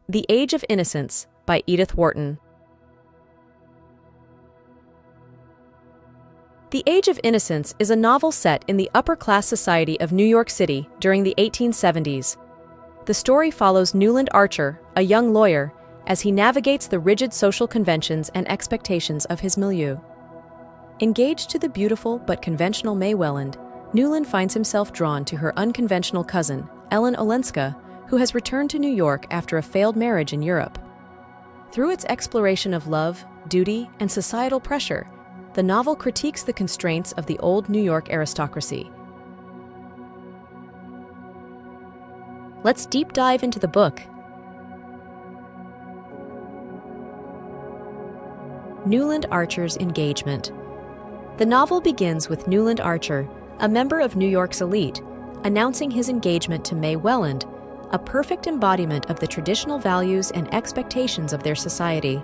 The Age of Innocence by Edith Wharton. The Age of Innocence is a novel set in the upper-class society of New York City during the 1870s. The story follows Newland Archer, a young lawyer, as he navigates the rigid social conventions and expectations of his milieu. Engaged to the beautiful but conventional May Welland, Newland finds himself drawn to her unconventional cousin, Ellen Olenska, who has returned to New York after a failed marriage in Europe. Through its exploration of love, duty, and societal pressure, the novel critiques the constraints of the old New York aristocracy. Let's deep dive into the book. Newland Archer's engagement. The novel begins with Newland Archer, a member of New York's elite, announcing his engagement to May Welland, a perfect embodiment of the traditional values and expectations of their society.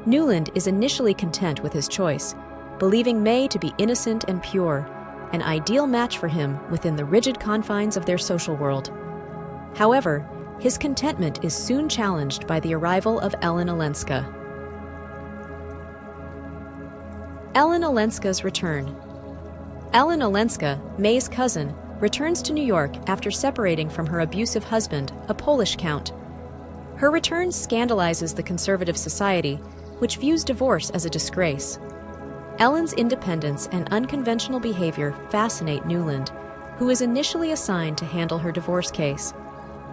Newland is initially content with his choice, believing May to be innocent and pure, an ideal match for him within the rigid confines of their social world. However, his contentment is soon challenged by the arrival of Ellen Olenska. Ellen Olenska's return. Ellen Olenska, May's cousin, returns to New York after separating from her abusive husband, a Polish count. Her return scandalizes the conservative society, which views divorce as a disgrace. Ellen's independence and unconventional behavior fascinate Newland, who is initially assigned to handle her divorce case.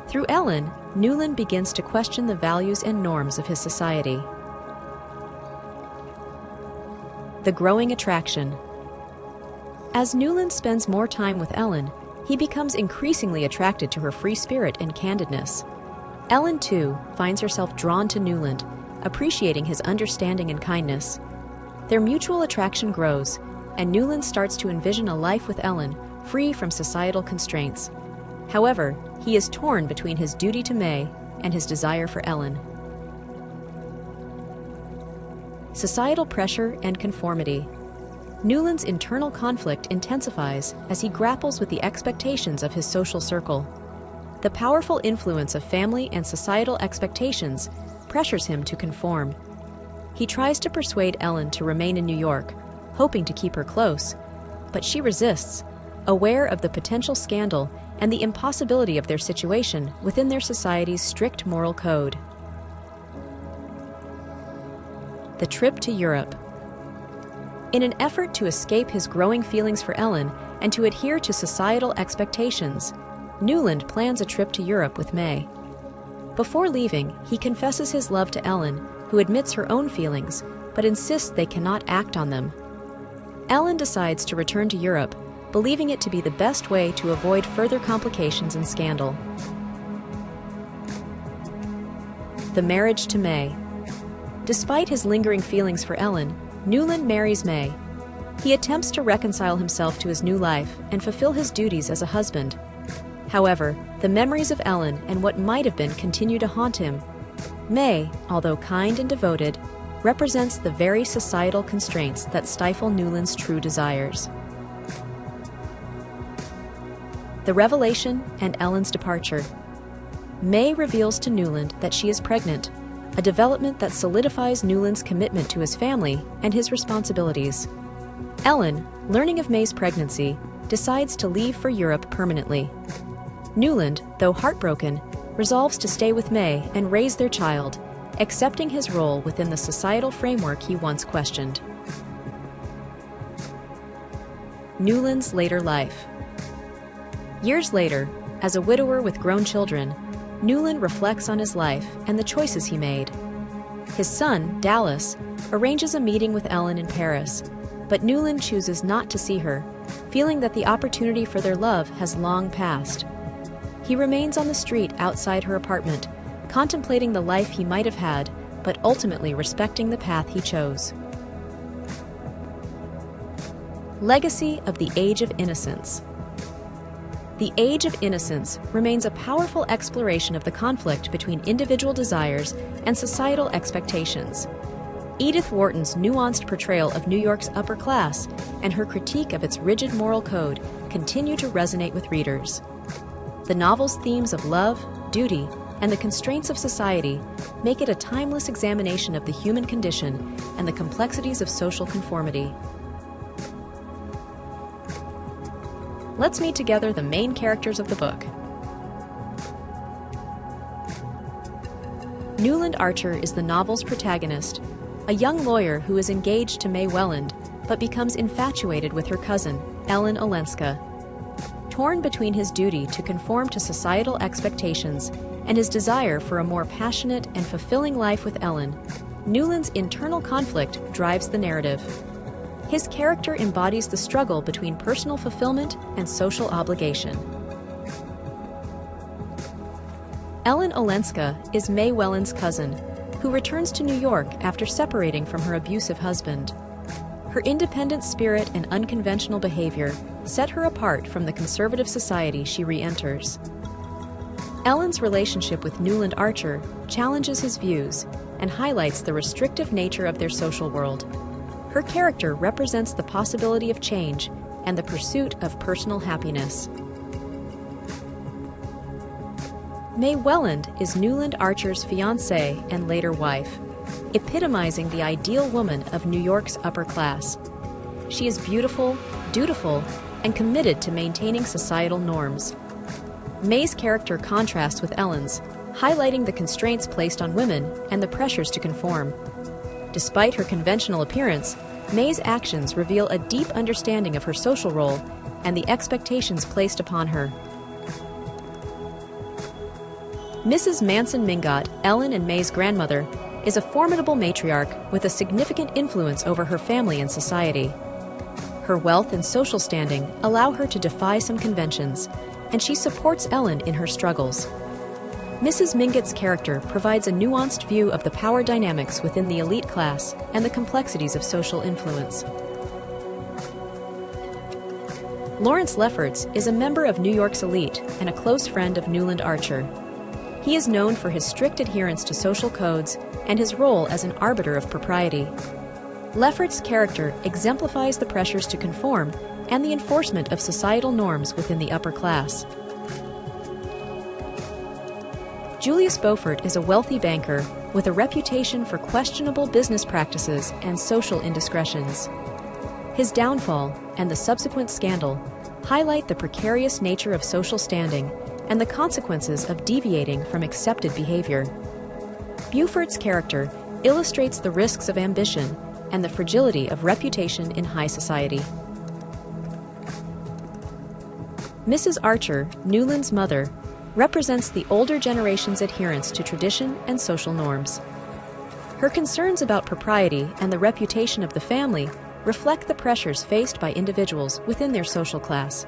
Through Ellen, Newland begins to question the values and norms of his society. The growing attraction. As Newland spends more time with Ellen, he becomes increasingly attracted to her free spirit and candidness. Ellen, too, finds herself drawn to Newland, appreciating his understanding and kindness. Their mutual attraction grows, and Newland starts to envision a life with Ellen, free from societal constraints. However, he is torn between his duty to May and his desire for Ellen. Societal pressure and conformity. Newland's internal conflict intensifies as he grapples with the expectations of his social circle. The powerful influence of family and societal expectations pressures him to conform. He tries to persuade Ellen to remain in New York, hoping to keep her close, but she resists, aware of the potential scandal and the impossibility of their situation within their society's strict moral code. The trip to Europe. In an effort to escape his growing feelings for Ellen and to adhere to societal expectations, Newland plans a trip to Europe with May. Before leaving, he confesses his love to Ellen, who admits her own feelings, but insists they cannot act on them. Ellen decides to return to Europe, believing it to be the best way to avoid further complications and scandal. The marriage to May. Despite his lingering feelings for Ellen, Newland marries May. He attempts to reconcile himself to his new life and fulfill his duties as a husband. However, the memories of Ellen and what might have been continue to haunt him. May, although kind and devoted, represents the very societal constraints that stifle Newland's true desires. The revelation and Ellen's departure. May reveals to Newland that she is pregnant, a development that solidifies Newland's commitment to his family and his responsibilities. Ellen, learning of May's pregnancy, decides to leave for Europe permanently. Newland, though heartbroken, resolves to stay with May and raise their child, accepting his role within the societal framework he once questioned. Newland's later life. Years later, as a widower with grown children, Newland reflects on his life and the choices he made. His son, Dallas, arranges a meeting with Ellen in Paris, but Newland chooses not to see her, feeling that the opportunity for their love has long passed. He remains on the street outside her apartment, contemplating the life he might have had, but ultimately respecting the path he chose. Legacy of the Age of Innocence. The Age of Innocence remains a powerful exploration of the conflict between individual desires and societal expectations. Edith Wharton's nuanced portrayal of New York's upper class and her critique of its rigid moral code continue to resonate with readers. The novel's themes of love, duty, and the constraints of society make it a timeless examination of the human condition and the complexities of social conformity. Let's meet together the main characters of the book. Newland Archer is the novel's protagonist, a young lawyer who is engaged to May Welland, but becomes infatuated with her cousin, Ellen Olenska. Torn between his duty to conform to societal expectations and his desire for a more passionate and fulfilling life with Ellen, Newland's internal conflict drives the narrative. His character embodies the struggle between personal fulfillment and social obligation. Ellen Olenska is May Welland's cousin, who returns to New York after separating from her abusive husband. Her independent spirit and unconventional behavior set her apart from the conservative society she re-enters. Ellen's relationship with Newland Archer challenges his views and highlights the restrictive nature of their social world. Her character represents the possibility of change and the pursuit of personal happiness. May Welland is Newland Archer's fiancée and later wife, epitomizing the ideal woman of New York's upper class. She is beautiful, dutiful, and committed to maintaining societal norms. May's character contrasts with Ellen's, highlighting the constraints placed on women and the pressures to conform. Despite her conventional appearance, May's actions reveal a deep understanding of her social role and the expectations placed upon her. Mrs. Manson Mingot, Ellen and May's grandmother, is a formidable matriarch with a significant influence over her family and society. Her wealth and social standing allow her to defy some conventions, and she supports Ellen in her struggles. Mrs. Mingot's character provides a nuanced view of the power dynamics within the elite class and the complexities of social influence. Lawrence Lefferts is a member of New York's elite and a close friend of Newland Archer. He is known for his strict adherence to social codes and his role as an arbiter of propriety. Lefferts' character exemplifies the pressures to conform and the enforcement of societal norms within the upper class. Julius Beaufort is a wealthy banker with a reputation for questionable business practices and social indiscretions. His downfall and the subsequent scandal highlight the precarious nature of social standing and the consequences of deviating from accepted behavior. Beaufort's character illustrates the risks of ambition and the fragility of reputation in high society. Mrs. Archer, Newland's mother, represents the older generation's adherence to tradition and social norms. Her concerns about propriety and the reputation of the family reflect the pressures faced by individuals within their social class.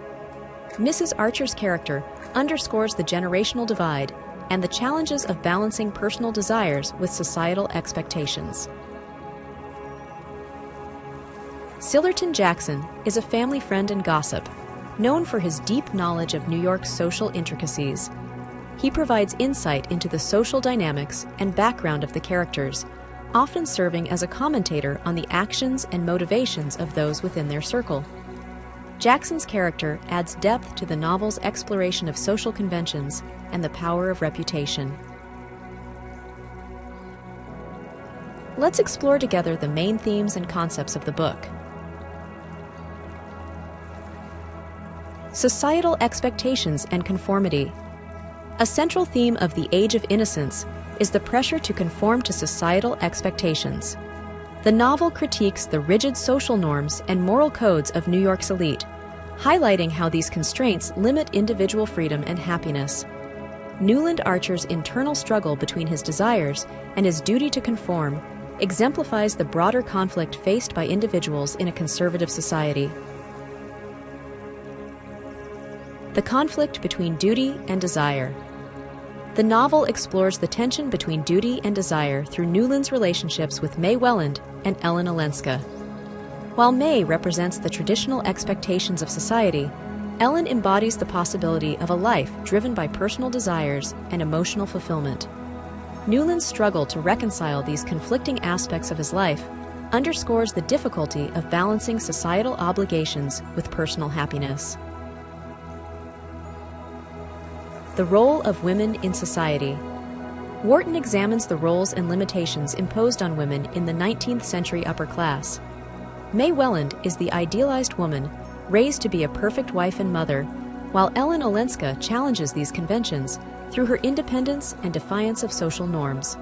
Mrs. Archer's character underscores the generational divide and the challenges of balancing personal desires with societal expectations. Sillerton Jackson is a family friend and gossip, known for his deep knowledge of New York's social intricacies. He provides insight into the social dynamics and background of the characters, often serving as a commentator on the actions and motivations of those within their circle. Jackson's character adds depth to the novel's exploration of social conventions and the power of reputation. Let's explore together the main themes and concepts of the book. Societal expectations and conformity. A central theme of the Age of Innocence is the pressure to conform to societal expectations. The novel critiques the rigid social norms and moral codes of New York's elite, highlighting how these constraints limit individual freedom and happiness. Newland Archer's internal struggle between his desires and his duty to conform exemplifies the broader conflict faced by individuals in a conservative society. The conflict between duty and desire. The novel explores the tension between duty and desire through Newland's relationships with May Welland and Ellen Olenska. While May represents the traditional expectations of society, Ellen embodies the possibility of a life driven by personal desires and emotional fulfillment. Newland's struggle to reconcile these conflicting aspects of his life underscores the difficulty of balancing societal obligations with personal happiness. The role of women in society. Wharton examines the roles and limitations imposed on women in the 19th century upper class. May Welland is the idealized woman, raised to be a perfect wife and mother, while Ellen Olenska challenges these conventions through her independence and defiance of social norms.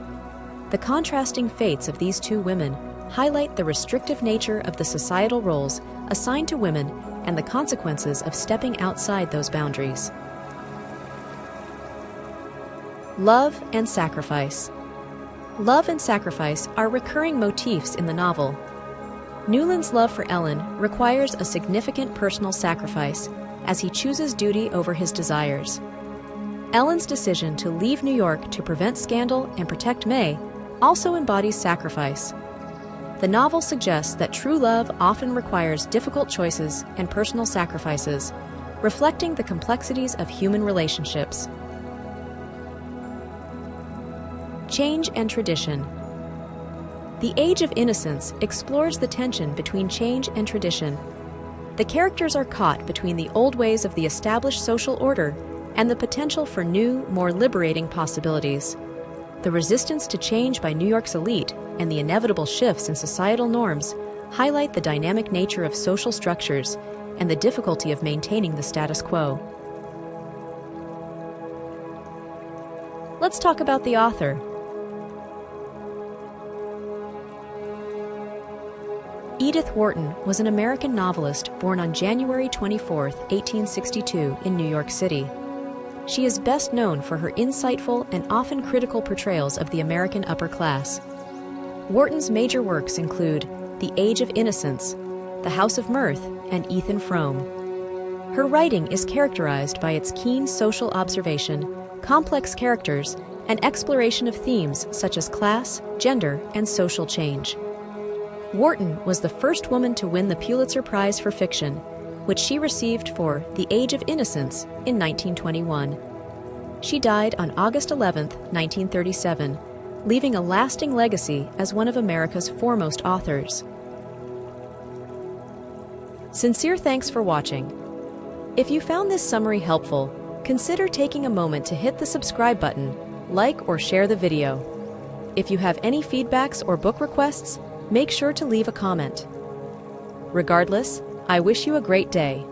The contrasting fates of these two women highlight the restrictive nature of the societal roles assigned to women and the consequences of stepping outside those boundaries. Love and sacrifice. Love and sacrifice are recurring motifs in the novel. Newland's love for Ellen requires a significant personal sacrifice as he chooses duty over his desires. Ellen's decision to leave New York to prevent scandal and protect May also embodies sacrifice. The novel suggests that true love often requires difficult choices and personal sacrifices, reflecting the complexities of human relationships. Change and tradition. The Age of Innocence explores the tension between change and tradition. The characters are caught between the old ways of the established social order and the potential for new, more liberating possibilities. The resistance to change by New York's elite and the inevitable shifts in societal norms highlight the dynamic nature of social structures and the difficulty of maintaining the status quo. Let's talk about the author. Edith Wharton was an American novelist born on January 24, 1862, in New York City. She is best known for her insightful and often critical portrayals of the American upper class. Wharton's major works include The Age of Innocence, The House of Mirth, and Ethan Frome. Her writing is characterized by its keen social observation, complex characters, and exploration of themes such as class, gender, and social change. Wharton was the first woman to win the Pulitzer Prize for Fiction, which she received for The Age of Innocence in 1921. She died on August 11, 1937, leaving a lasting legacy as one of America's foremost authors. Sincere thanks for watching. If you found this summary helpful, consider taking a moment to hit the subscribe button, like or share the video. If you have any feedbacks or book requests, make sure to leave a comment. Regardless, I wish you a great day.